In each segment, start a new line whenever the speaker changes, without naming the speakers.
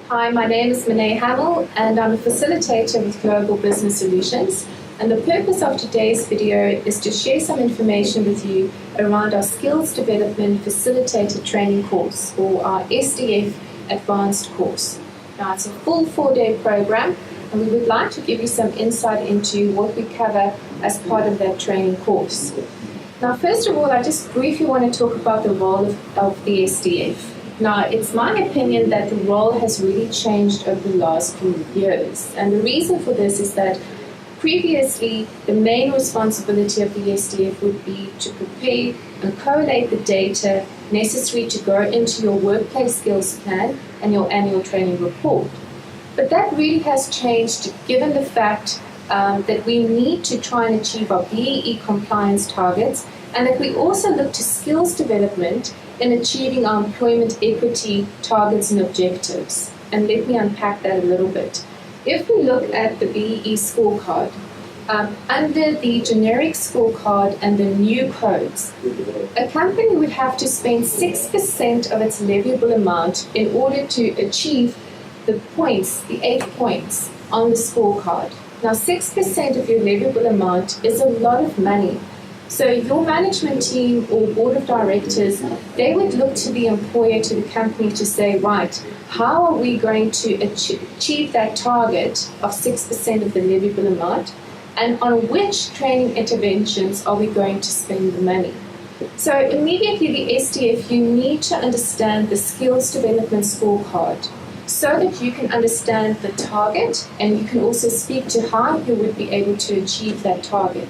Hi, my name is Monet Hamill and I'm a facilitator with Global Business Solutions. And the purpose of today's video is to share some information with you around our Skills Development Facilitator Training course, or our SDF Advanced course. Now, it's a full 4-day program and we would like to give you some insight into what we cover as part of that training course. Now, first of all, I just briefly want to talk about the role of the SDF. Now, it's my opinion that the role has really changed over the last few years. And the reason for this is that previously, the main responsibility of the SDF would be to prepare and collate the data necessary to go into your workplace skills plan and your annual training report. But that really has changed given the fact that we need to try and achieve our BEE compliance targets, and that we also look to skills development in achieving our employment equity targets and objectives. And let me unpack that a little bit. If we look at the BEE scorecard, under the generic scorecard and the new codes, a company would have to spend 6% of its leviable amount in order to achieve the points, the 8 points on the scorecard. Now, 6% of your leviable amount is a lot of money. So your management team or board of directors, they would look to the employer, to the company to say, right, how are we going to achieve that target of 6% of the leviable amount? And on which training interventions are we going to spend the money? So immediately the SDF, you need to understand the skills development scorecard so that you can understand the target and you can also speak to how you would be able to achieve that target.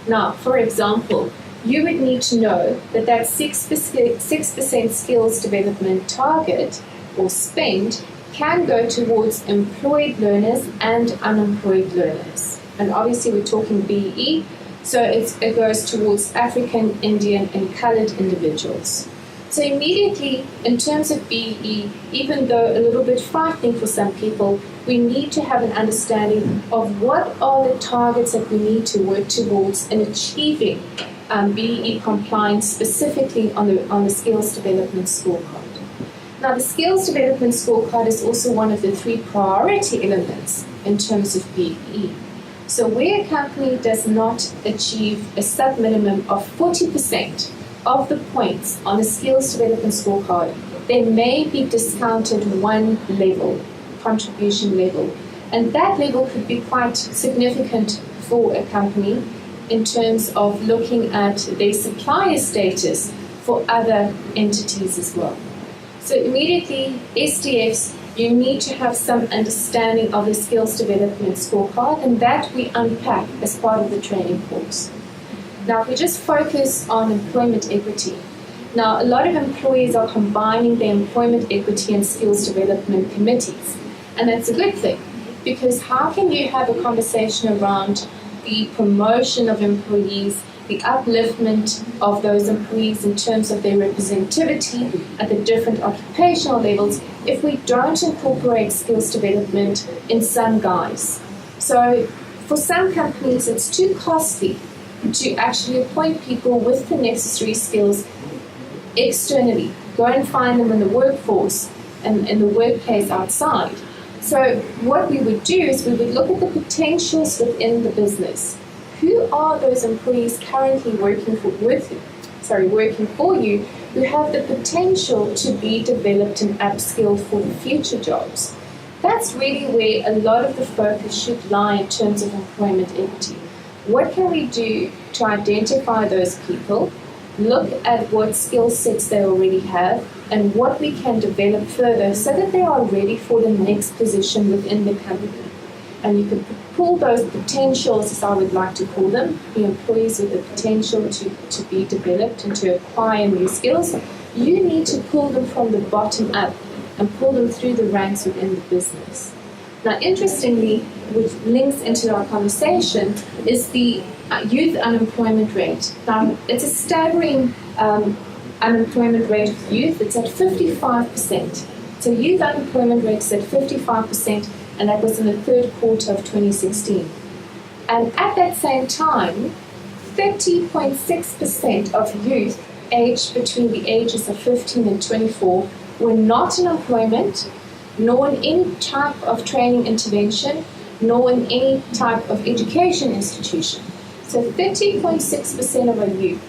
Now, for example, you would need to know that that 6% skills development target or spend can go towards employed learners and unemployed learners. And obviously we're talking BEE, so it goes towards African, Indian, and colored individuals. So immediately, in terms of BEE, even though a little bit frightening for some people, we need to have an understanding of what are the targets that we need to work towards in achieving BEE compliance, specifically on the Skills Development Scorecard. Now, the Skills Development Scorecard is also one of the 3 priority elements in terms of BEE. So where a company does not achieve a sub-minimum of 40% of the points on the Skills Development Scorecard, they may be discounted one level, contribution level. And that level could be quite significant for a company in terms of looking at their supplier status for other entities as well. So immediately, SDFs, you need to have some understanding of the Skills Development Scorecard, and that we unpack as part of the training course. Now, if we just focus on employment equity, now a lot of employees are combining their employment equity and skills development committees. And that's a good thing, because how can you have a conversation around the promotion of employees, the upliftment of those employees in terms of their representativity at the different occupational levels if we don't incorporate skills development in some guise? So for some companies, it's too costly to actually appoint people with the necessary skills externally. Go and find them in the workforce and in the workplace outside. So what we would do is we would look at the potentials within the business. Who are those employees currently working for you who have the potential to be developed and upskilled for the future jobs? That's really where a lot of the focus should lie in terms of employment equity. What can we do to identify those people, look at what skill sets they already have, and what we can develop further so that they are ready for the next position within the company? And you can pull those potentials, as I would like to call them, the employees with the potential to be developed and to acquire new skills. You need to pull them from the bottom up and pull them through the ranks within the business. Now, interestingly, which links into our conversation, is the youth unemployment rate. Now, it's a staggering unemployment rate of youth. It's at 55%. So youth unemployment rate is at 55%, and that was in the 3rd quarter of 2016. And at that same time, 30.6% of youth aged between the ages of 15 and 24 were not in employment, nor in any type of training intervention, nor in any type of education institution. So 30.6% of our youth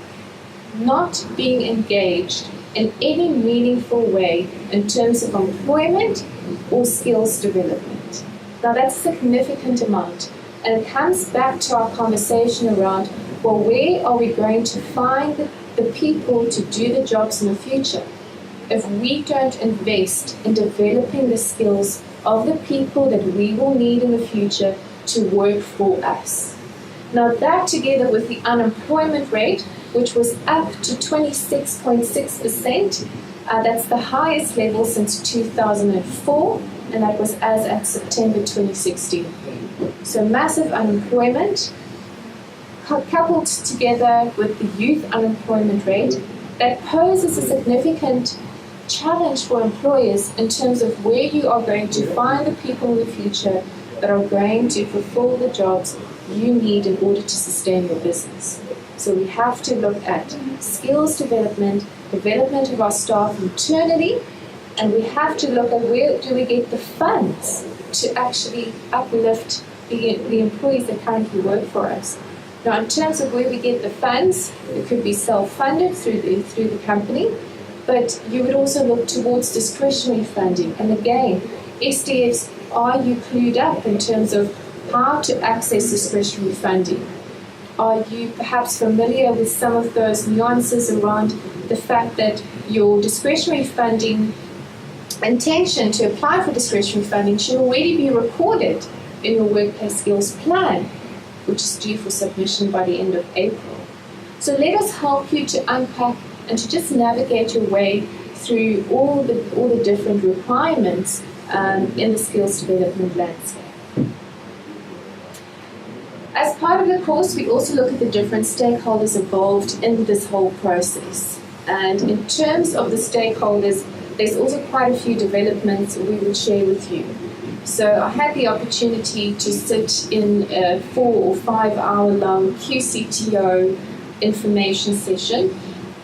not being engaged in any meaningful way in terms of employment or skills development. Now that's a significant amount, and it comes back to our conversation around, well, where are we going to find the people to do the jobs in the future if we don't invest in developing the skills of the people that we will need in the future to work for us? Now that, together with the unemployment rate, which was up to 26.6%, that's the highest level since 2004, and that was as at September 2016. So massive unemployment, coupled together with the youth unemployment rate, that poses a significant challenge for employers in terms of where you are going to find the people in the future that are going to fulfill the jobs you need in order to sustain your business. So we have to look at skills development of our staff internally, and we have to look at where do we get the funds to actually uplift the employees that currently work for us. Now, in terms of where we get the funds, it could be self-funded through the company, but you would also look towards discretionary funding. And again, SDFs, are you clued up in terms of how to access discretionary funding? Are you perhaps familiar with some of those nuances around the fact that your discretionary funding intention to apply for discretionary funding should already be recorded in your workplace skills plan, which is due for submission by the end of April? So let us help you to unpack and to just navigate your way through all the different requirements in the skills development landscape. As part of the course, we also look at the different stakeholders involved in this whole process. And in terms of the stakeholders, there's also quite a few developments we will share with you. So I had the opportunity to sit in a 4 or 5 hour long QCTO information session.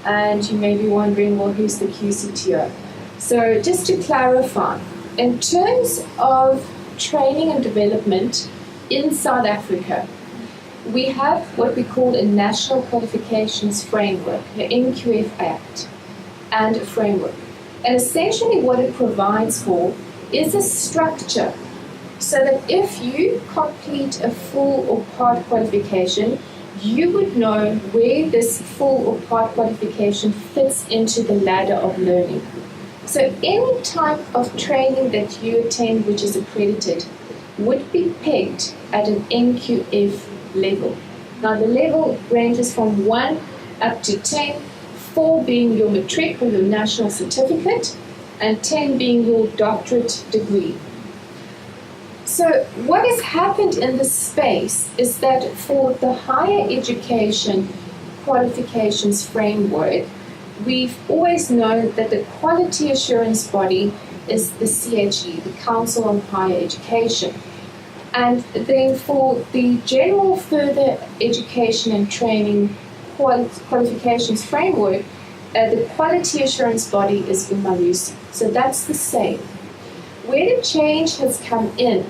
And you may be wondering, well, who's the QCTO? So just to clarify, in terms of training and development in South Africa, we have what we call a National Qualifications Framework, the NQF Act, and a framework. And essentially what it provides for is a structure so that if you complete a full or part qualification, you would know where this full or part qualification fits into the ladder of learning. So any type of training that you attend which is accredited would be pegged at an NQF level. Now the level ranges from 1 up to 10, 4 being your matric or your national certificate, and 10 being your doctorate degree. So what has happened in this space is that for the higher education qualifications framework, we've always known that the quality assurance body is the CHE, the Council on Higher Education. And then for the general further education and training qualifications framework, the quality assurance body is UMalusi. So that's the same. Where the change has come in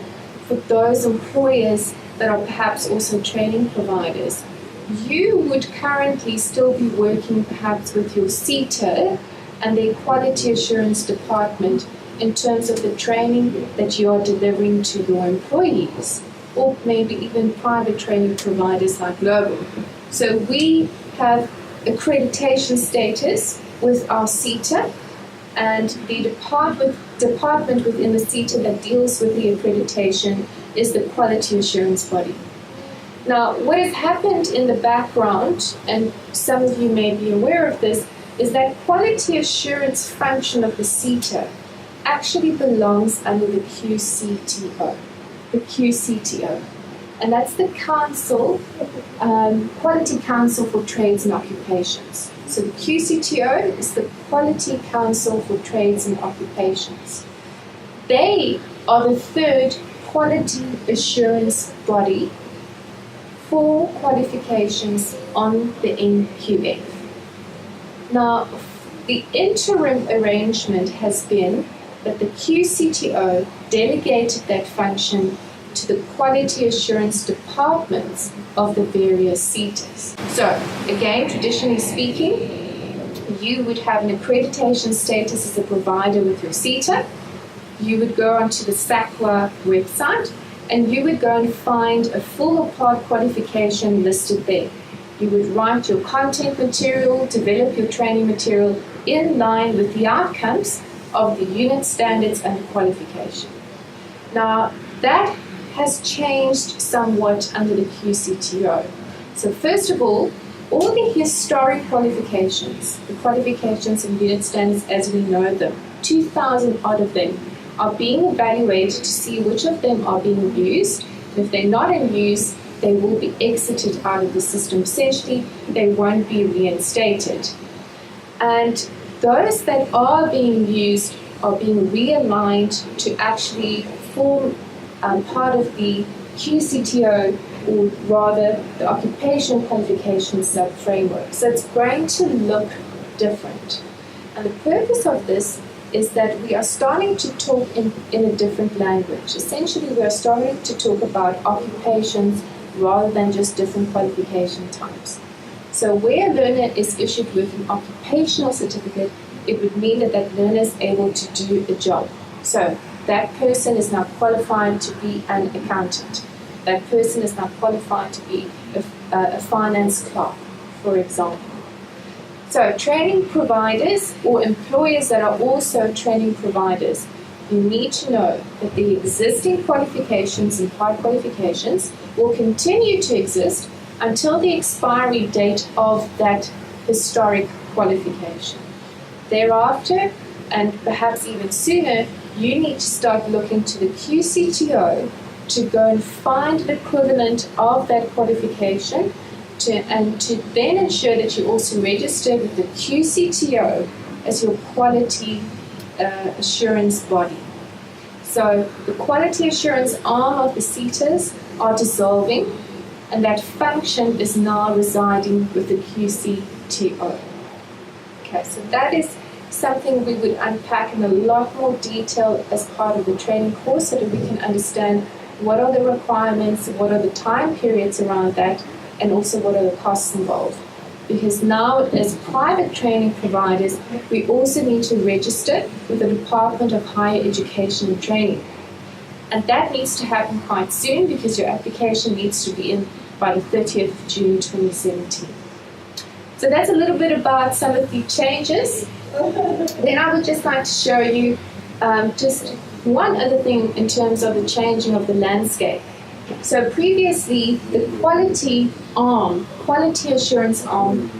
for those employers that are perhaps also training providers, you would currently still be working perhaps with your CETA and the quality assurance department in terms of the training that you are delivering to your employees, or maybe even private training providers like Global. So we have accreditation status with our CETA, and the department within the CETA that deals with the accreditation is the quality assurance body. Now, what has happened in the background, and some of you may be aware of this, is that quality assurance function of the CETA actually belongs under the QCTO, and that's the Council, Quality Council for Trades and Occupations. So the QCTO is the Quality Council for Trades and Occupations. They are the third quality assurance body for qualifications on the NQF. Now, the interim arrangement has been that the QCTO delegated that function to the quality assurance departments of the various SETAs. So, again, traditionally speaking, you would have an accreditation status as a provider with your SETA. You would go onto the SACWA website and you would go and find a full or part qualification listed there. You would write your content material, develop your training material in line with the outcomes of the unit standards and the qualification. Now, that has changed somewhat under the QCTO. So first of all the historic qualifications, the qualifications and unit standards as we know them, 2,000 odd of them, are being evaluated to see which of them are being used. If they're not in use, they will be exited out of the system. Essentially, they won't be reinstated. And those that are being used are being realigned to actually form part of the QCTO, or rather the Occupational Qualifications Sub-Framework. So it's going to look different. And the purpose of this is that we are starting to talk in a different language. Essentially, we are starting to talk about occupations rather than just different qualification types. So where a learner is issued with an occupational certificate, it would mean that that learner is able to do a job. So that person is now qualified to be an accountant. That person is now qualified to be a finance clerk, for example. So training providers or employers that are also training providers, you need to know that the existing qualifications and part qualifications will continue to exist until the expiry date of that historic qualification. Thereafter, and perhaps even sooner, you need to start looking to the QCTO to go and find the equivalent of that qualification and to then ensure that you also register with the QCTO as your quality assurance body. So the quality assurance arm of the SETAs are dissolving, and that function is now residing with the QCTO. Okay, so that is something we would unpack in a lot more detail as part of the training course so that we can understand what are the requirements, what are the time periods around that, and also what are the costs involved. Because now, as private training providers, we also need to register with the Department of Higher Education and Training. And that needs to happen quite soon because your application needs to be in by the 30th of June 2017. So that's a little bit about some of the changes. Then I would just like to show you just one other thing in terms of the changing of the landscape. So previously, the quality assurance arm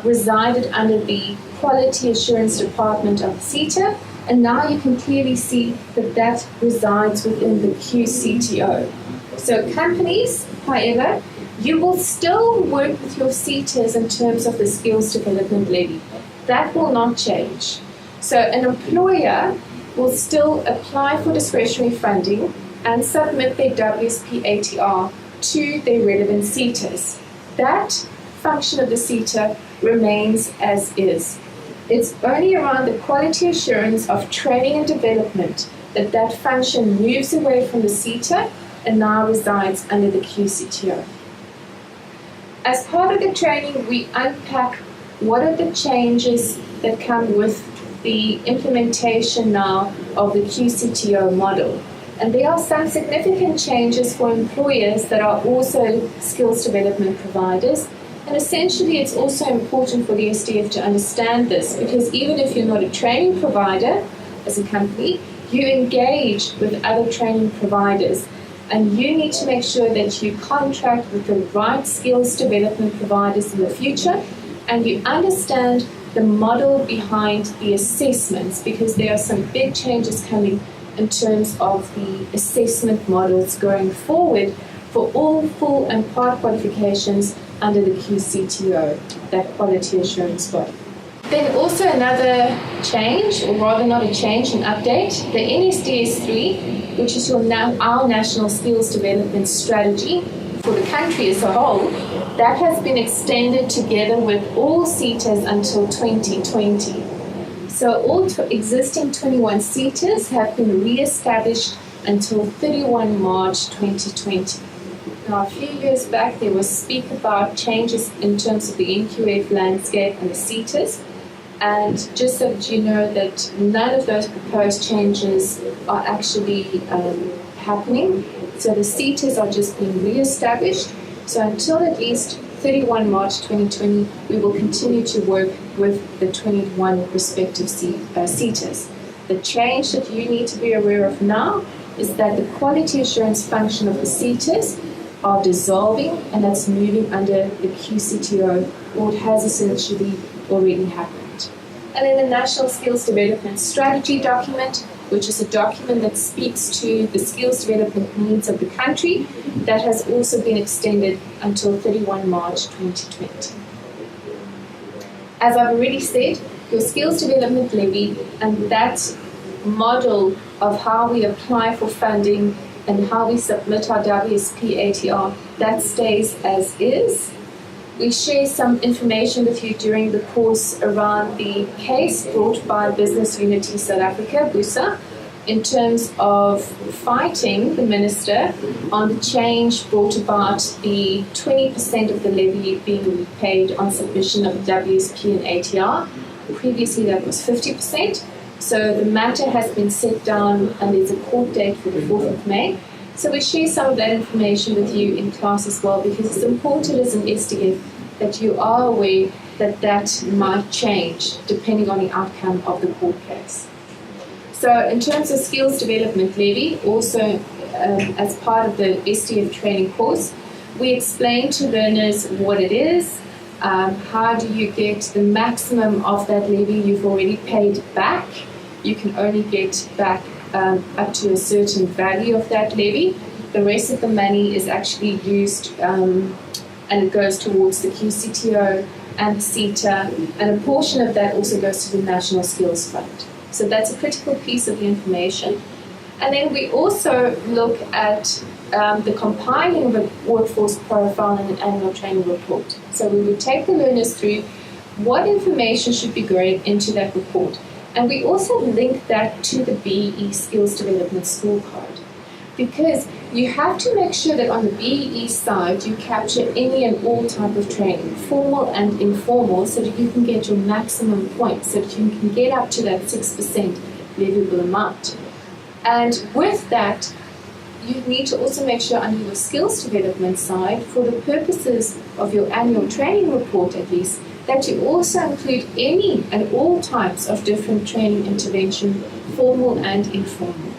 resided under the Quality Assurance Department of SETA, and now you can clearly see that that resides within the QCTO. So companies, however, you will still work with your SETAs in terms of the skills development levy. That will not change. So an employer will still apply for discretionary funding and submit their WSP ATR to their relevant SETAs. That function of the SETA remains as is. It's only around the quality assurance of training and development that that function moves away from the SETA and now resides under the QCTO. As part of the training, we unpack what are the changes that come with the implementation now of the QCTO model. And there are some significant changes for employers that are also skills development providers. And essentially, it's also important for the SDF to understand this because even if you're not a training provider as a company, you engage with other training providers. And you need to make sure that you contract with the right skills development providers in the future and you understand the model behind the assessments because there are some big changes coming in terms of the assessment models going forward for all full and part qualifications under the QCTO, that quality assurance body. Then also another change, or rather not a change, an update, the NSDS3, which is our National Skills Development Strategy for the country as a whole, that has been extended together with all SETAs until 2020. So all existing 21 seaters have been re-established until 31 March 2020. Now, a few years back, there was speak about changes in terms of the NQF landscape and the seaters. And just so that you know that none of those proposed changes are actually happening. So the seaters are just being re-established. So until at least 31 March 2020, we will continue to work with the 21 respective seaters. The change that you need to be aware of now is that the quality assurance function of the seaters are dissolving, and that's moving under the QCTO, or it has essentially already happened. And then the National Skills Development Strategy document, which is a document that speaks to the skills development needs of the country, that has also been extended until 31 March 2020. As I've already said, your skills development levy and that model of how we apply for funding and how we submit our WSP ATR, that stays as is. We share some information with you during the course around the case brought by Business Unity South Africa, BUSA, in terms of fighting the minister on the change brought about the 20% of the levy being paid on submission of WSP and ATR. Previously that was 50%. So the matter has been set down and there's a court date for the 4th of May. So we share some of that information with you in class as well, because it's important as an SDF that you are aware that that might change depending on the outcome of the court case. So in terms of skills development levy, also as part of the SDF training course, we explain to learners what it is, how do you get the maximum of that levy you've already paid back. You can only get back up to a certain value of that levy. The rest of the money is actually used and it goes towards the QCTO and the CETA, and a portion of that also goes to the National Skills Fund. So that's a critical piece of the information. And then we also look at the compiling of a workforce profile and an annual training report. So we would take the learners through what information should be going into that report. And we also link that to the BEE Skills Development Scorecard, because you have to make sure that on the BEE side you capture any and all type of training, formal and informal, so that you can get your maximum points, so that you can get up to that 6% leviable amount. And with that, you need to also make sure on your skills development side, for the purposes of your annual training report at least, that you also include any and all types of different training intervention, formal and informal.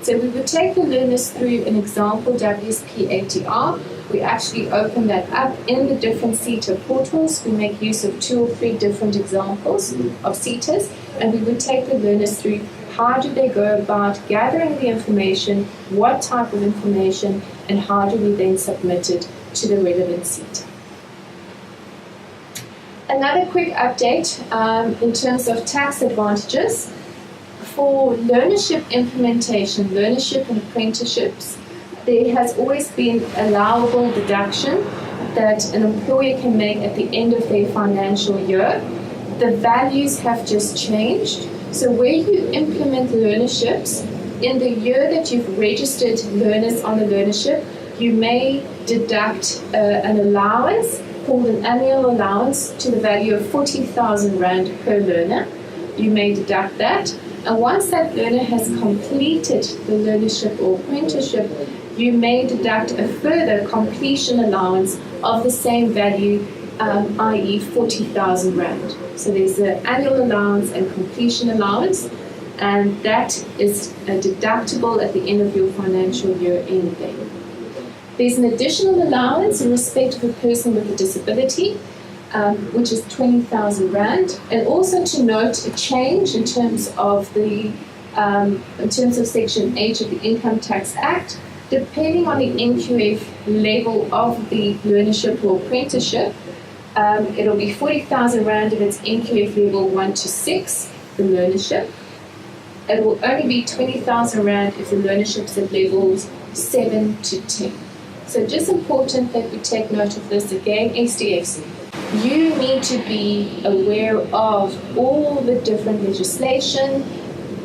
So we would take the learners through an example WSP ATR. We actually open that up in the different CETA portals. We make use of 2 or 3 different examples of CETAs, and we would take the learners through how do they go about gathering the information, what type of information, and how do we then submit it to the relevant CETA. Another quick update in terms of tax advantages. For learnership implementation, learnership and apprenticeships, there has always been allowable deduction that an employer can make at the end of their financial year. The values have just changed. So where you implement learnerships, in the year that you've registered learners on a learnership, you may deduct an allowance called an annual allowance to the value of 40,000 Rand per learner. You may deduct that. And once that learner has completed the learnership or apprenticeship, you may deduct a further completion allowance of the same value, i.e. 40,000 Rand. So there's an annual allowance and completion allowance, and that is deductible at the end of your financial year anyway. There's an additional allowance in respect of a person with a disability, which is 20,000 Rand, and also to note a change in terms of the Section 8 of the Income Tax Act. Depending on the NQF level of the learnership or apprenticeship, it'll be 40,000 Rand if it's NQF level 1 to 6, the learnership. It will only be 20,000 Rand if the learnership's at levels 7 to 10. So just important that we take note of this again, SDFs. you need to be aware of all the different legislation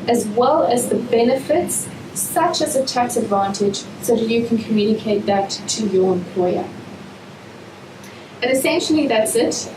as well as the benefits, such as a tax advantage, so that you can communicate that to your employer. And essentially that's it.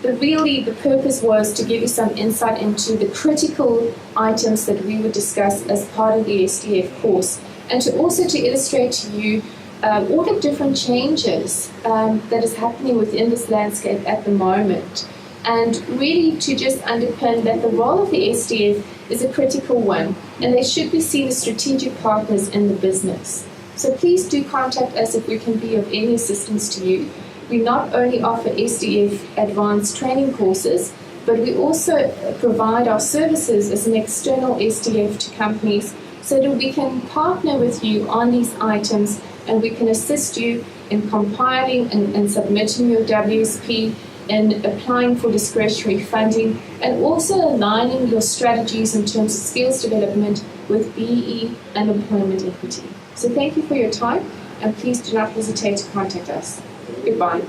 But really the purpose was to give you some insight into the critical items that we would discuss as part of the SDF course, and to also to illustrate to you all the different changes that is happening within this landscape at the moment, and really to just underpin that the role of the SDF is a critical one, and they should be seen as strategic partners in the business. So please do contact us if we can be of any assistance to you. We not only offer SDF advanced training courses, but we also provide our services as an external SDF to companies so that we can partner with you on these items, and we can assist you in compiling and submitting your WSP, in applying for discretionary funding, and also aligning your strategies in terms of skills development with BE and employment equity. So thank you for your time, and please do not hesitate to contact us. Goodbye.